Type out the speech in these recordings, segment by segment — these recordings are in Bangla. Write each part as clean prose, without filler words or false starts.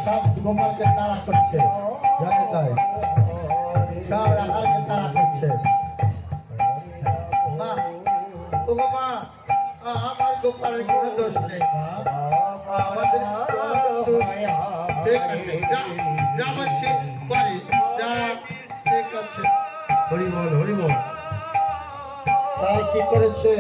সব গোপালকে তাড়া করছে, জানে তাই সব রাখালকে তাড়া করছে। আমার গোপালের কোনো দোষ নেই, আমাদের হরিবল হরিবল। তাই কি করেছে?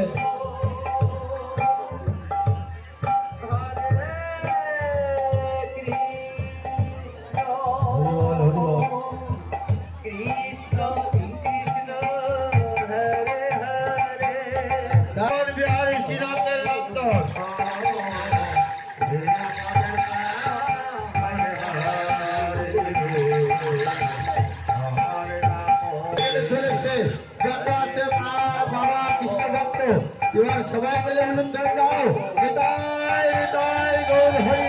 সবাই মিলে চলে যাও, নিতাই নিতাই গৌর হরি।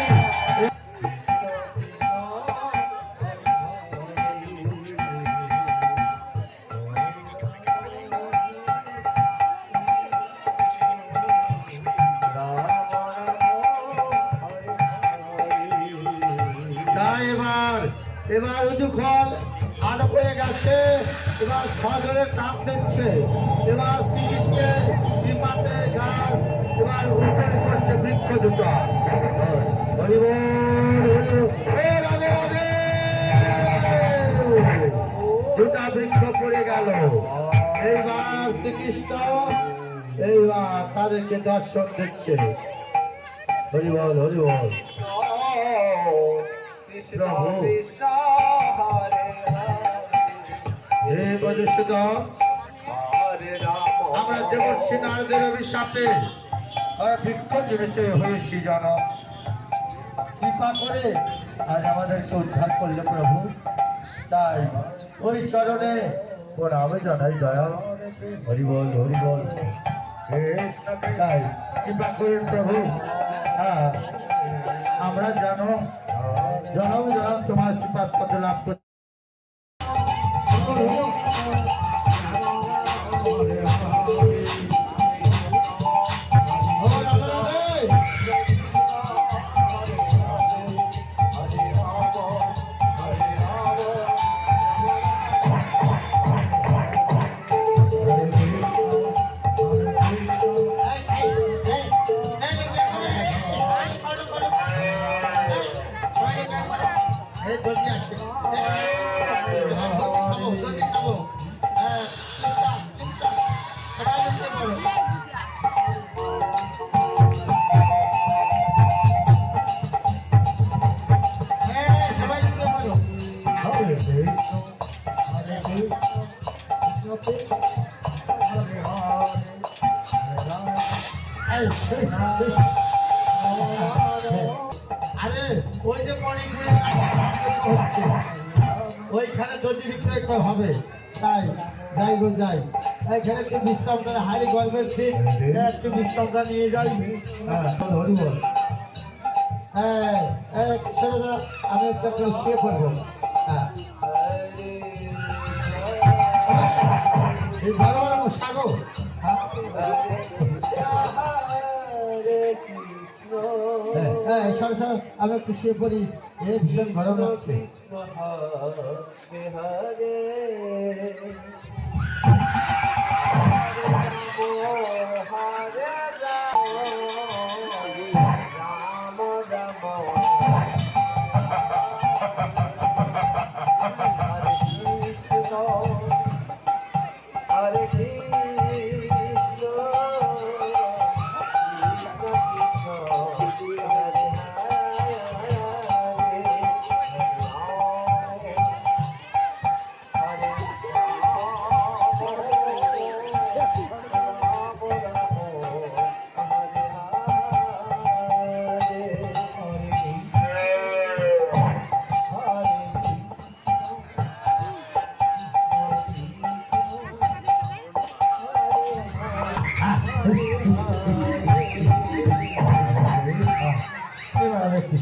এবার যখন আটক হয়ে গেছে, এবার সজরের নাম দিচ্ছে, এবার শ্রীকৃষ্ণের বিপাতে গাছ এবার উপরে করছে বৃক্ষ দুটো। দুটা বৃক্ষ পড়ে গেল। এইবার শ্রীকৃষ্ণ এইবার তাদেরকে দর্শন দিচ্ছে। হরিবল হরিবল। আমরা দেবশ্রী নারদের অভিশাপে বৃক্ষ জীবিতে হয়েছি জন, কৃপা করে আজ আমাদেরকে উদ্ধার করলে প্রভু। তাই ওই চরণে ওর আবেদন এই দয়াল। হরিবল হরিবল। তাই কৃপা করেন প্রভু। হ্যাঁ, আমরা জানো জনম জনম তোমার শ্রীপাদ পদ লাভ করি। আরে ওই যে ওইখানে দর্জি বিক্রয় হবে, তাই যাই গো যাই, এইখানে একটু বিশ্রাম করে হাড়ি গল্পের দিন একটু বিশ্রামটা নিয়ে যাই। হরিবল। হ্যাঁ, আমি একটা করে শুয়ে পড়বো। হ্যাঁ, ভালো ভালো সাগো। হ্যাঁ, সর সর, আমি একটু শুয়ে পড়ি, ভীষণ গরম লাগছে।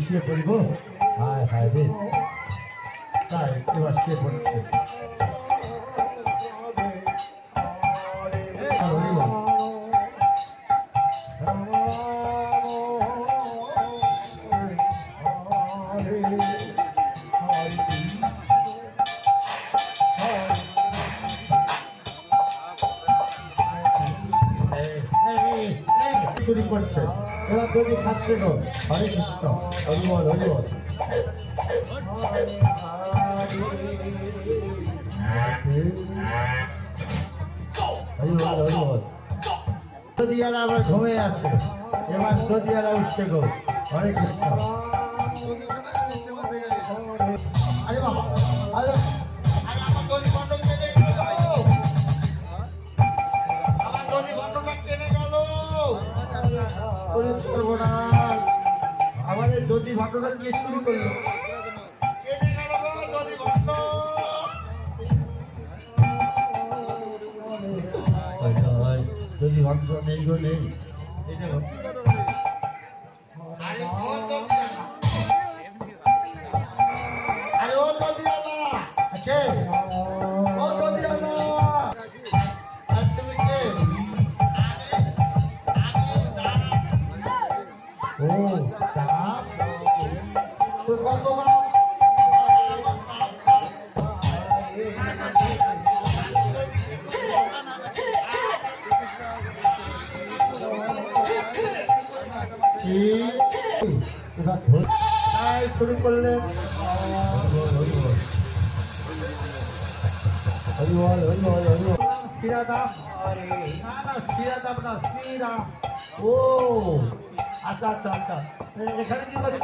শুয়ে পড়ব। হায় হায় রে, তাই এবার শুয়ে পড়ছে। শুরু করছে, এবার দধি খাচ্ছে গো। হরে কৃষ্ণ, হরি বল, হরি বল। দধিয়ারা আবার ঘুমিয়ে আছে, এবার দধিয়ারা উঠছে গো। হরে কৃষ্ণ। আরে বাবা, আরে আমার দধি বন্ধ কেটে গেল, আমার দধি বন্ধটা কেটে গেল। আমাদের দধি ভাটটা দিয়ে শুরু করলো, কেটে গেল দধি ভাট। যদি ভক্ত নেই গো নেই, আরে ও দধিয়ালা আছে, ও দধিয়ালা তুমি কে? ও চাপ তো কত শুরু করলেন। শ্রীরাম, না শ্রীরাম না শ্রীরাম। ও আচ্ছা আচ্ছা আচ্ছা, এখানে কি বলছি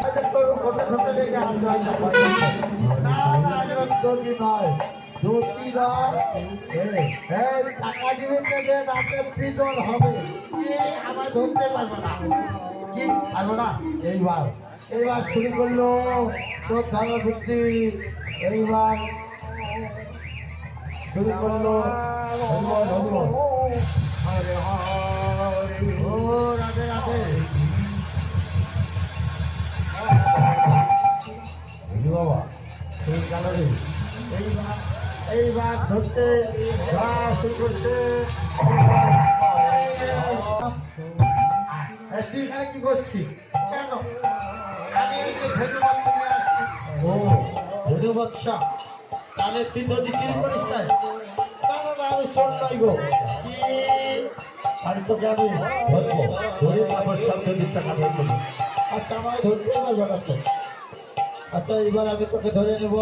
ঘটে ঘটে লেগে দধি নয়, দধি নয়, টাকা দিবেন থেকে রাতে প্রিজন হবে, আমার ধরতে পারবো না, কি পারবো না। এইবার এইবার শুরু করলো শ্রদ্ধার বুদ্ধি, এইবার শুরু করলো। ও রাধে রাধে বাবা, সেই কালারে এইবার ধরতে শুরু করছে। তুই এখানে কি করছিস? কেন? আমি ও ধনু বাক্সা, তাহলে তুই দধি শুরু করিস নাই? আমি ছোট নাই গো, আমি তোকে আমি ধরবো, ধরে তারপর সব দধির টাকা ধরবো। আচ্ছা আমায় ধরতে পারবো না তো? আচ্ছা এইবার আমি তোকে ধরে নেব।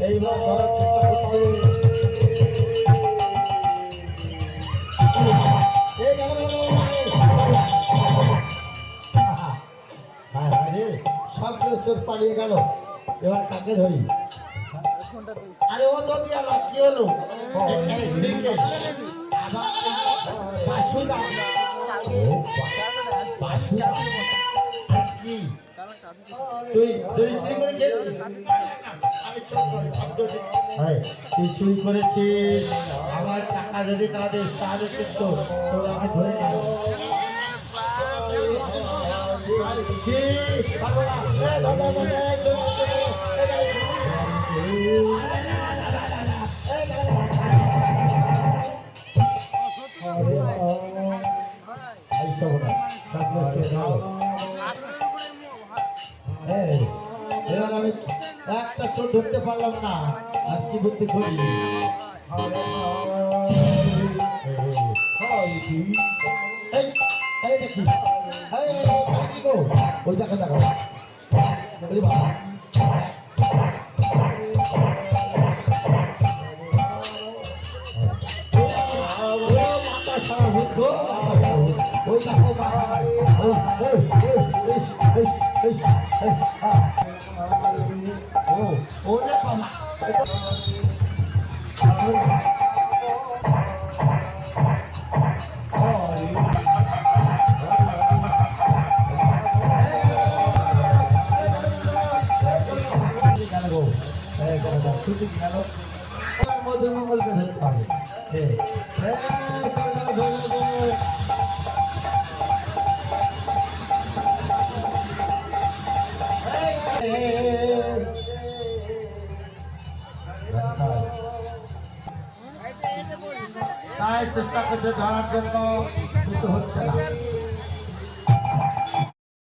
এইবার ধরার চেষ্টা করছি। সবগুলো চোখ পালিয়ে গেল, এবার কাকে ধরি? আরে ও দধিয়ালা কি হলো? তুই চুরি করেছিস আমার টাকা, যদি তাদের তাহলে কিন্তু তোকে ধরে নেব। এবার আমি একটা চোর ধরতে পারলাম না, আর কি বুদ্ধি করি। ওই দেখো দেখো মধুমঙ্গলকে ধরতে হবে। তাই চেষ্টা করছে ধরার জন্য কিন্তু হচ্ছে না।